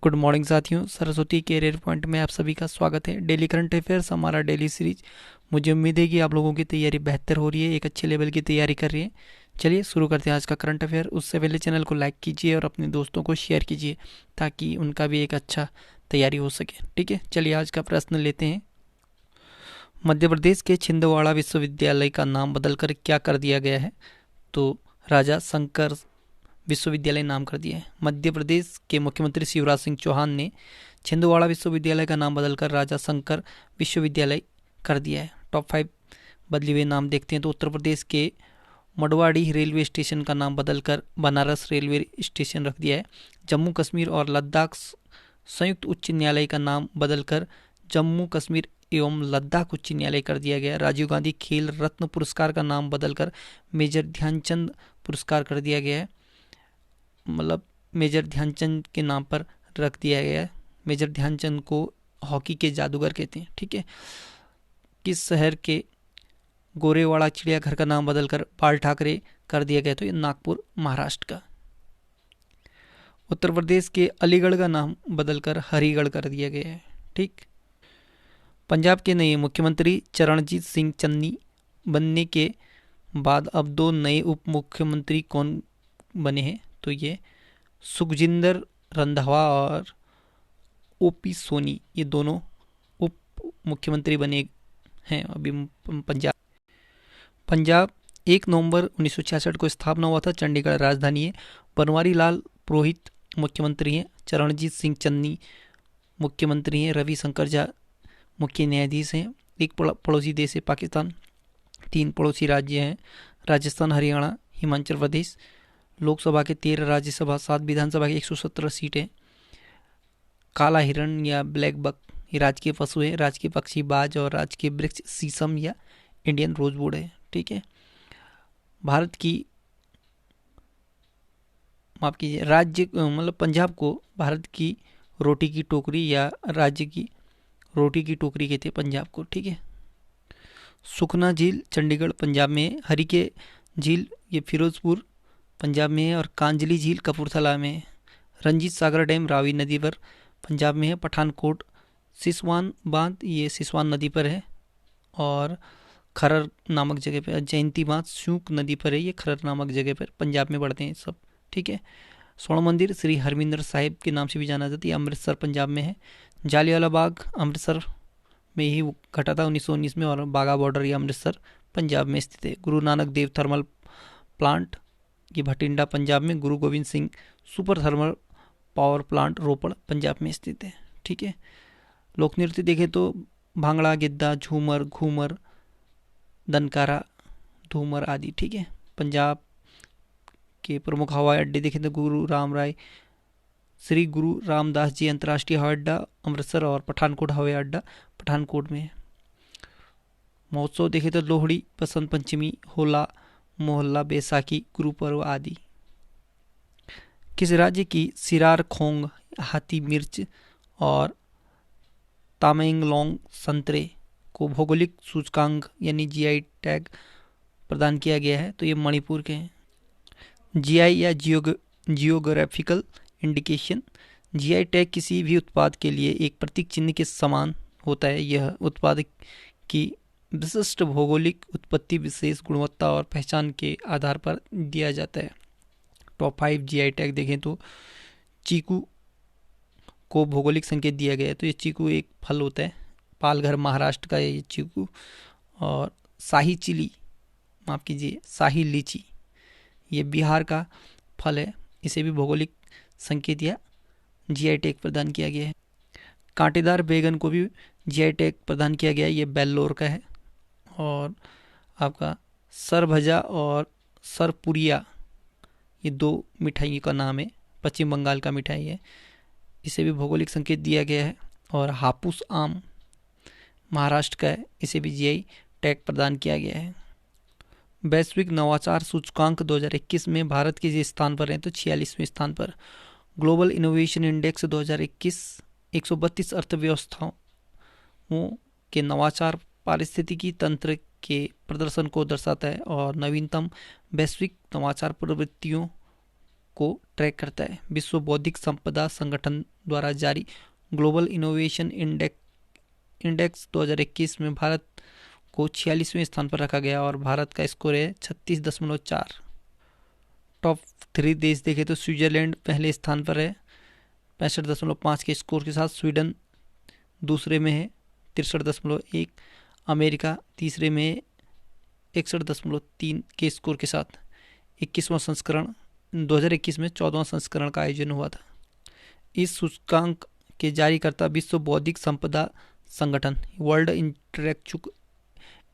Good morning साथियों, Saraswati career point में आप सभी का स्वागत है। डेली करंट अफेयर्स हमारा डेली सीरीज। मुझे उम्मीद है कि आप लोगों की तैयारी बेहतर हो रही है, एक अच्छे लेवल की तैयारी कर रही है। चलिए शुरू करते हैं आज का करंट अफेयर। उससे पहले चैनल को लाइक कीजिए और अपने दोस्तों को शेयर कीजिए ताकि उनका भी एक अच्छा तैयारी हो सके। ठीक है, चलिए आज का प्रश्न लेते हैं। मध्य प्रदेश के छिंदवाड़ा विश्वविद्यालय का नाम बदलकर क्या कर दिया गया है? तो राजा शंकर विश्वविद्यालय नाम कर दिया है। मध्य प्रदेश के मुख्यमंत्री शिवराज सिंह चौहान ने छिंदवाड़ा विश्वविद्यालय का नाम बदलकर राजा शंकर विश्वविद्यालय कर दिया है। टॉप 5 बदले हुए नाम देखते हैं तो उत्तर प्रदेश के मडवाड़ी रेलवे स्टेशन का नाम बदलकर बनारस रेलवे स्टेशन रख दिया है। जम्मू कश्मीर और लद्दाख संयुक्त उच्च न्यायालय का नाम बदलकर जम्मू कश्मीर एवं लद्दाख उच्च न्यायालय कर दिया गया। राजीव गांधी खेल रत्न पुरस्कार का नाम बदलकर मेजर ध्यानचंद पुरस्कार कर दिया गया है। मतलब मेजर ध्यानचंद के नाम पर रख दिया गया है। मेजर ध्यानचंद को हॉकी के जादूगर कहते हैं। ठीक है। किस शहर के गोरेवाड़ा चिड़ियाघर का नाम बदलकर बाल ठाकरे कर दिया गया? तो ये नागपुर महाराष्ट्र का। उत्तर प्रदेश के अलीगढ़ का नाम बदलकर हरिगढ़ कर दिया गया है। ठीक। पंजाब के नए मुख्यमंत्री चरणजीत सिंह चन्नी बनने के बाद अब 2 नए उप मुख्यमंत्री कौन बने हैं? तो ये सुखजिंदर रंधावा और ओपी सोनी, ये दोनों उप मुख्यमंत्री बने हैं अभी पंजाब। पंजाब 1 नवंबर 1966 को स्थापना हुआ था। चंडीगढ़ राजधानी है। बनवारी लाल पुरोहित मुख्यमंत्री हैं। चरणजीत सिंह चन्नी मुख्यमंत्री हैं। रविशंकर झा मुख्य न्यायाधीश हैं। एक पड़ोसी देश है पाकिस्तान। 3 पड़ोसी राज्य हैं राजस्थान, हरियाणा, हिमाचल प्रदेश। लोकसभा के 13, राज्यसभा 7, विधानसभा की 117 सीटें। काला हिरण या ब्लैक बक ये राजकीय पशु है। राजकीय पक्षी बाज और राजकीय वृक्ष शीशम या इंडियन रोजवुड है। ठीक है। भारत की माफ कीजिए राज्य मतलब पंजाब को भारत की रोटी की टोकरी या राज्य की रोटी की टोकरी कहते हैं पंजाब को। ठीक है। सुखना झील चंडीगढ़ पंजाब में है। हरिके झील ये फिरोजपुर पंजाब में है और कांजली झील कपूरथला में है। रंजीत सागर डैम रावी नदी पर पंजाब में है। पठानकोट सिसवान बांध ये सिसवान नदी पर है और खरर नामक जगह पर। जयंती बांध शूक नदी पर है, ये खरर नामक जगह पर पंजाब में पड़ते हैं सब। ठीक है। स्वर्ण मंदिर श्री हरमिंदर साहिब के नाम से भी जाना जाता है, अमृतसर पंजाब में है। जालियावाला बाग अमृतसर में ही घटा था 1919 में और बाघा बॉर्डर ये अमृतसर पंजाब में स्थित है। गुरु नानक देव थर्मल प्लांट ये भटिंडा पंजाब में। Guru Gobind Singh super thermal power plant Ropar Punjab में स्थित है। ठीक है। लोक नृत्य देखें तो भांगड़ा, गिद्धा, झूमर, घूमर, दनकारा, धूमर आदि। ठीक है। पंजाब के प्रमुख हवाई अड्डे देखें तो गुरु राम राय श्री गुरु रामदास जी अंतर्राष्ट्रीय हवाई अड्डा अमृतसर और पठानकोट हवाई अड्डा पठानकोट में है। महोत्सव देखें तो लोहड़ी, बसंत पंचमी, होला मोहल्ला, बैसाखी, गुरु पर्व आदि। किस राज्य की सिरार खोंग हाथी मिर्च और तामेंगलोंग संतरे को भौगोलिक सूचकांक यानी जीआई टैग प्रदान किया गया है? तो ये मणिपुर के हैं। जीआई या जियोग्राफिकल इंडिकेशन। जीआई टैग किसी भी उत्पाद के लिए एक प्रतीक चिन्ह के समान होता है। यह उत्पाद की विशिष्ट भौगोलिक उत्पत्ति, विशेष गुणवत्ता और पहचान के आधार पर दिया जाता है। टॉप 5 जीआई टैग देखें तो चीकू को भौगोलिक संकेत दिया गया है। तो ये चीकू एक फल होता है, पालघर महाराष्ट्र का है ये चीकू। और शाही चिली माफ कीजिए शाही लीची ये बिहार का फल है, इसे भी भौगोलिक संकेत या जीआई टैग प्रदान किया गया है। कांटेदार बैगन को भी जीआई टैग प्रदान किया गया है, ये बेल्लोर का है। और आपका सरभजा और सरपुरिया ये 2 मिठाइयों का नाम है, पश्चिम बंगाल का मिठाई है, इसे भी भौगोलिक संकेत दिया गया है। और हापुस आम महाराष्ट्र का है, इसे भी जीआई टैग प्रदान किया गया है। वैश्विक नवाचार सूचकांक 2021 में भारत किस स्थान पर है? तो 46वें स्थान पर। ग्लोबल इनोवेशन इंडेक्स 2021 132 अर्थव्यवस्थाओं के नवाचार पारिस्थितिकी तंत्र के प्रदर्शन को दर्शाता है और नवीनतम वैश्विक नवाचार प्रवृत्तियों को ट्रैक करता है। विश्व बौद्धिक संपदा संगठन द्वारा जारी ग्लोबल इनोवेशन इंडेक्स 2021 में भारत को 46वें स्थान पर रखा गया और भारत का स्कोर है 36.4। टॉप 3 देश देखें तो स्विट्जरलैंड पहले स्थान पर है 65.5 के स्कोर के साथ। स्वीडन दूसरे में है 63.1। अमेरिका तीसरे में है 61.3 के स्कोर के साथ। 21वां संस्करण 2021 में 14वां संस्करण का आयोजन हुआ था। इस सूचकांक के जारीकर्ता विश्व बौद्धिक संपदा संगठन वर्ल्ड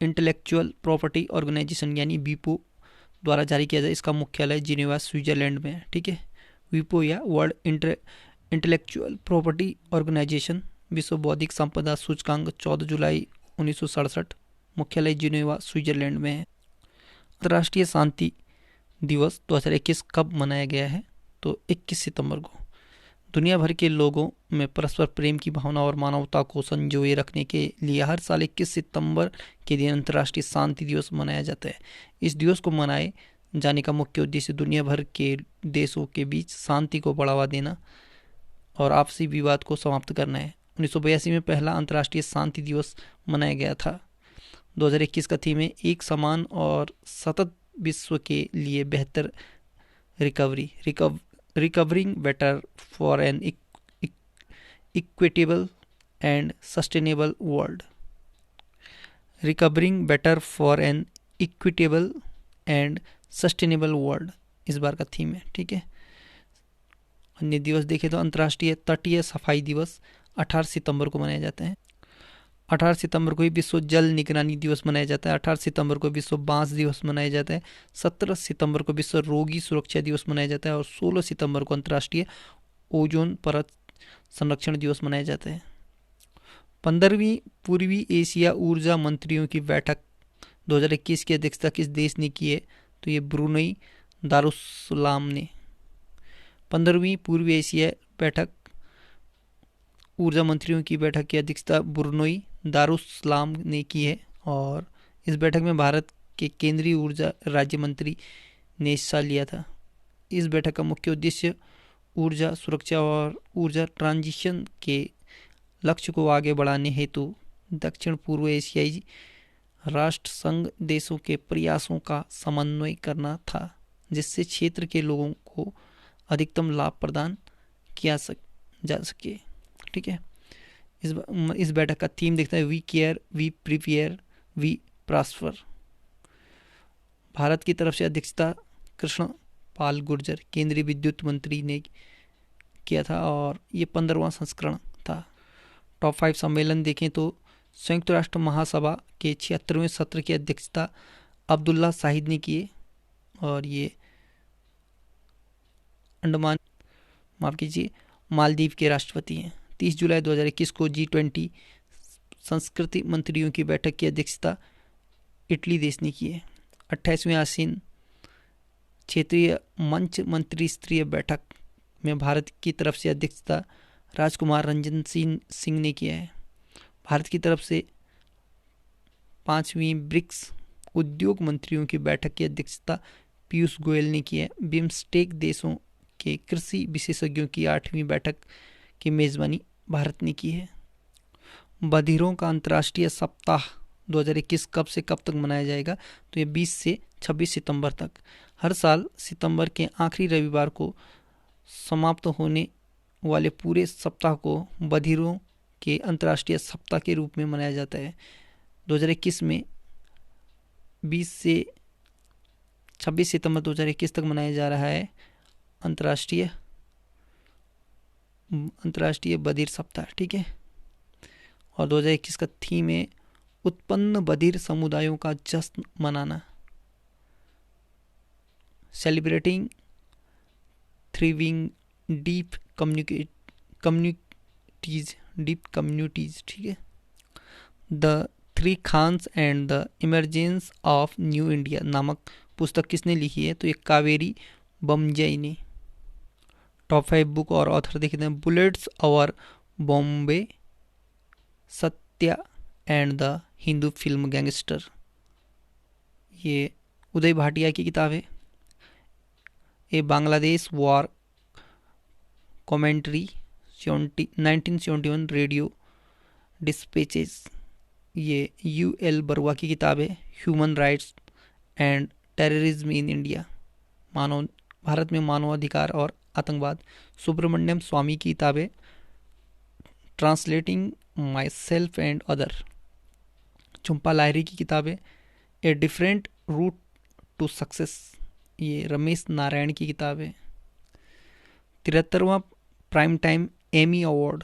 इंटेलेक्चुअल प्रॉपर्टी ऑर्गेनाइजेशन यानी वीपो द्वारा जारी किया जाए। इसका मुख्यालय जिनेवा स्विट्जरलैंड में है। ठीक है, वीपो या वर्ल्ड इंटेलेक्चुअल प्रॉपर्टी ऑर्गेनाइजेशन विश्व बौद्धिक संपदा सूचकांक 14 जुलाई 1967, मुख्यालय जिनेवा स्विट्जरलैंड में है। अंतर्राष्ट्रीय शांति दिवस 2021 कब मनाया गया है? तो 21 सितंबर को। दुनिया भर के लोगों में परस्पर प्रेम की भावना और मानवता को संजोए रखने के लिए हर साल 21 सितंबर के दिन अंतर्राष्ट्रीय शांति दिवस मनाया जाता है। इस दिवस को मनाए जाने का मुख्य उद्देश्य दुनिया भर के देशों के बीच शांति को बढ़ावा देना और आपसी विवाद को समाप्त करना है। 1982 में पहला अंतर्राष्ट्रीय शांति दिवस मनाया गया था। 2021 का थीम है एक समान और सतत विश्व के लिए बेहतर recovering better for an equitable and sustainable world. Recovering better for an equitable and sustainable world इस बार का थीम है। ठीक है, अन्य दिवस देखें तो अंतर्राष्ट्रीय तटीय सफाई दिवस 18 सितंबर को मनाया जाता है। 18 सितंबर को ही विश्व जल निगरानी दिवस मनाया जाता है। 18 सितंबर को विश्व बांस दिवस मनाया जाता है। 17 सितंबर को विश्व रोगी सुरक्षा दिवस मनाया जाता है और 16 सितंबर को अंतर्राष्ट्रीय ओजोन परत संरक्षण दिवस मनाया जाता है। 15वीं पूर्वी एशिया ऊर्जा मंत्रियों की बैठक 2021 की अध्यक्षता किस देश ने की है? तो ये ब्रुनई दारुस्सलाम ने। 15वीं पूर्वी एशिया बैठक ऊर्जा मंत्रियों की बैठक की अध्यक्षता ब्रुनई दारुस्सलाम ने की है और इस बैठक में भारत के केंद्रीय ऊर्जा राज्य मंत्री ने हिस्सा लिया था। इस बैठक का मुख्य उद्देश्य ऊर्जा सुरक्षा और ऊर्जा ट्रांजिशन के लक्ष्य को आगे बढ़ाने हेतु दक्षिण पूर्व एशियाई राष्ट्र संघ देशों के प्रयासों का समन्वय करना था, जिससे क्षेत्र के लोगों को अधिकतम लाभ प्रदान किया जा सके। ठीक है, इस बैठक का थीम देखता है we care, we prepare, we prosper. Bharat की तरफ से अध्यक्षता कृष्ण पाल गुर्जर केंद्रीय विद्युत मंत्री ने किया था और ये 15वां संस्करण था। टॉप 5 सम्मेलन देखें तो संयुक्त राष्ट्र महासभा के 76वें सत्र की अध्यक्षता अब्दुल्ला शाहिद ने किए और ये मालदीव के राष्ट्रपति हैं। 30 जुलाई 2021 को G20 संस्कृति मंत्रियों की बैठक की अध्यक्षता इटली देश ने की है। 28वें आसीन क्षेत्रीय मंच मंत्री स्तरीय बैठक में भारत की तरफ से अध्यक्षता राजकुमार रंजन सिंह ने किया है। भारत की तरफ से 5वीं ब्रिक्स उद्योग मंत्रियों की बैठक की अध्यक्षता पीयूष गोयल ने की है। बिम्स्टेक देशों के कृषि विशेषज्ञों की 8वीं बैठक की मेज़बानी भारत ने की है। बधिरों का अंतर्राष्ट्रीय सप्ताह 2021 कब से कब तक मनाया जाएगा? तो ये 20 से 26 सितंबर तक। हर साल सितंबर के आखिरी रविवार को समाप्त होने वाले पूरे सप्ताह को बधिरों के अंतर्राष्ट्रीय सप्ताह के रूप में मनाया जाता है। 2021 में 20 से 26 सितंबर 2021 तक मनाया जा रहा है अंतर्राष्ट्रीय बधिर सप्ताह। ठीक है, और 2021 का थीम है उत्पन्न बधिर समुदायों का जश्न मनाना, सेलिब्रेटिंग थ्रिविंग डीप कम्युनिटीज। ठीक है, the three Khans and the emergence of new India नामक पुस्तक किसने लिखी है? तो ये कावेरी बमजई ने। टॉप 5 बुक और ऑथर देखते हैं। Bullets over Bombay, Satya and the Hindu film gangster, ये उदय भाटिया की किताब है। A Bangladesh war commentary 1971 radio dispatches, ये U.L. बरुआ की किताब है। Human rights and terrorism in India, मानव भारत में मानवाधिकार और आतंकवाद, सुब्रमण्यम स्वामी की किताब है। Translating myself and other, Jhumpa Lahiri की किताब है। A different route to success, ये रमेश नारायण की किताब है। 73वां प्राइम टाइम एमी अवार्ड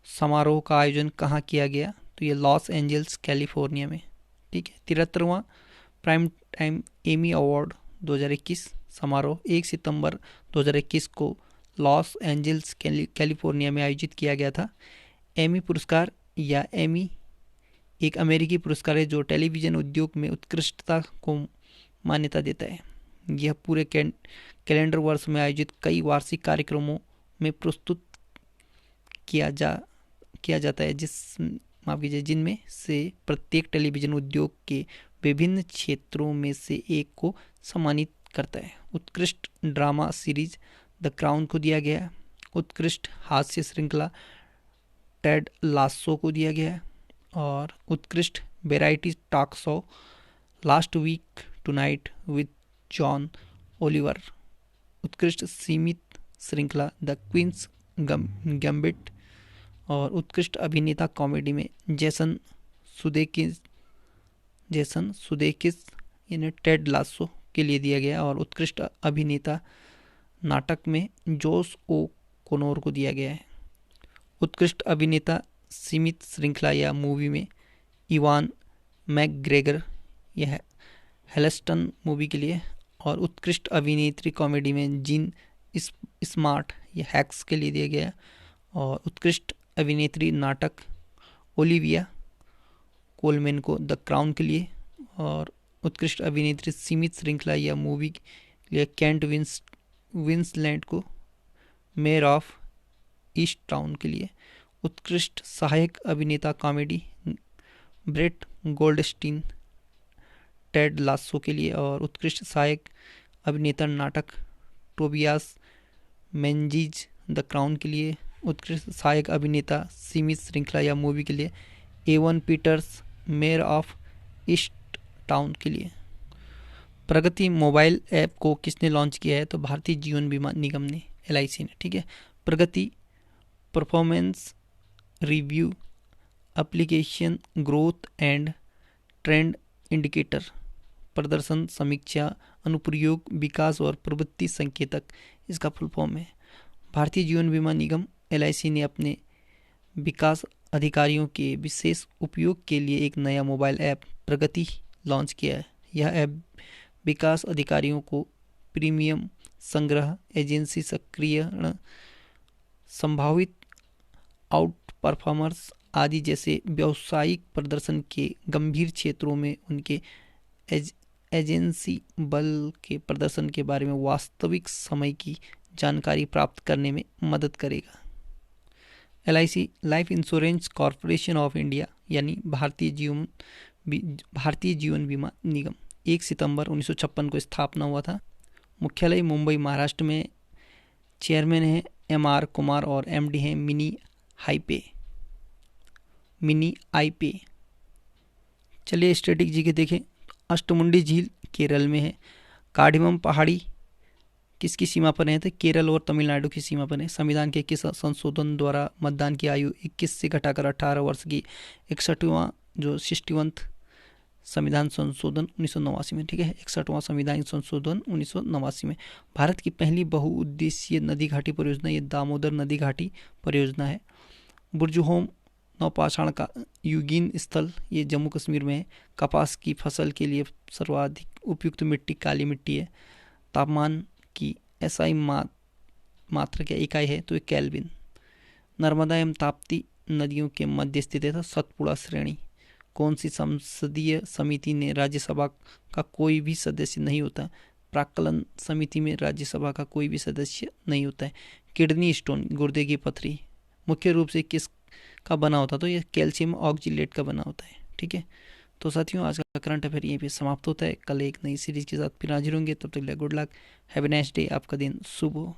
समारोह का आयोजन कहाँ किया गया? तो ये लॉस एंजल्स कैलिफोर्निया में, ठीक है। 73वां प्राइम टाइम एमी अवार्ड 2021 समारोह 1 सितंबर 2021 को लॉस एंजल्स कैलिफोर्निया में आयोजित किया गया था। एमी पुरस्कार या एमी एक अमेरिकी पुरस्कार है जो टेलीविज़न उद्योग में उत्कृष्टता को मान्यता देता है। यह पूरे कैलेंडर वर्ष में आयोजित कई वार्षिक कार्यक्रमों में प्रस्तुत किया जाता है जिनमें से प्रत्येक टेलीविज़न उद्योग के विभिन्न क्षेत्रों में से एक को सम्मानित करता है। उत्कृष्ट ड्रामा सीरीज द क्राउन को दिया गया है। उत्कृष्ट हास्य श्रृंखला टेड लासो को दिया गया है। और उत्कृष्ट variety talk show last week tonight with John Oliver. उत्कृष्ट सीमित श्रृंखला द क्वींस गैम्बिट। और उत्कृष्ट अभिनेता कॉमेडी में जेसन सुदेकिस यानी टेड लासो के लिए दिया गया। और उत्कृष्ट अभिनेता नाटक में जोस ओ कोनोर को दिया गया है। उत्कृष्ट अभिनेता सीमित श्रृंखला या मूवी में इवान मैकग्रेगर, यह हेलस्टन मूवी के लिए। और उत्कृष्ट अभिनेत्री कॉमेडी में जिन स्मार्ट, यह हैक्स के लिए दिया गया। और उत्कृष्ट अभिनेत्री नाटक ओलिविया कोलमैन को द क्राउन के लिए। और उत्कृष्ट अभिनेत्री सीमित श्रृंखला या मूवी के लिए केंट विंसलेट को मेयर ऑफ ईस्ट टाउन के लिए। उत्कृष्ट सहायक अभिनेता comedy Brett Goldstein Ted Lasso के लिए। और उत्कृष्ट सहायक अभिनेता नाटक टोबियास मेंजिज द क्राउन के लिए। उत्कृष्ट सहायक अभिनेता सीमित श्रृंखला या मूवी के लिए Evan Peters Mare of Easttown के लिए। प्रगति मोबाइल ऐप को किसने लॉन्च किया है? तो भारतीय जीवन बीमा निगम ने, LIC ने, ठीक है। Pragati performance review application growth and trend indicator, प्रदर्शन समीक्षा अनुप्रयोग विकास और प्रवृत्ति संकेतक, इसका फुल फॉर्म है। भारतीय जीवन बीमा निगम LIC ने अपने विकास अधिकारियों के विशेष उपयोग के लिए एक नया मोबाइल ऐप प्रगति लॉन्च किया है। यह ऐप विकास अधिकारियों को प्रीमियम संग्रह, एजेंसी सक्रियण, संभावित आउट परफॉर्मर्स आदि जैसे व्यावसायिक प्रदर्शन के गंभीर क्षेत्रों में उनके एजेंसी बल के प्रदर्शन के बारे में वास्तविक समय की जानकारी प्राप्त करने में मदद करेगा। LIC life insurance corporation of India यानी भारतीय जीवन बीमा निगम 1 सितंबर 1956 को स्थापना हुआ था। मुख्यालय मुंबई महाराष्ट्र में। चेयरमैन है MR कुमार और MD हैं मिनी आईपे। चलिए स्टैटिक जी के देखें। अष्टमुंडी झील केरल में है। कार्डिमम पहाड़ी किसकी सीमा पर है? तो केरल और तमिलनाडु की सीमा पर है। संविधान के 21 संशोधन द्वारा मतदान की आयु 21 से घटाकर 18 वर्ष की 61वां जो 61th संविधान संशोधन 1989 में, ठीक है। 61वां संविधान संशोधन 1989 में। भारत की पहली बहुउद्देशीय नदी घाटी परियोजना ये दामोदर नदी घाटी परियोजना है। बुर्जुहोम नौपाषाण का युगीन स्थल ये जम्मू कश्मीर में है। कपास की फसल के लिए सर्वाधिक उपयुक्त मिट्टी काली मिट्टी है। तापमान की SI मात्रक या इकाई है तो ये केल्विन। नर्मदा एवं ताप्ती नदियों के मध्य स्थित है। सतपुड़ा श्रेणी। कौन सी संसदीय समिति ने राज्यसभा का कोई भी सदस्य नहीं होता? प्राक्कलन समिति में राज्यसभा का कोई भी सदस्य नहीं होता है। किडनी स्टोन गुर्दे की पथरी मुख्य रूप से किस का बना होता? तो यह कैल्शियम ऑक्जिलेट का बना होता है, ठीक है। तो साथियों आज का करंट अफेयर यहीं पे समाप्त होता है। कल एक नई सीरीज के साथ फिर हाजिर होंगे, तब तक के लिए good luck, have a nice day, आपका दिन शुभ हो।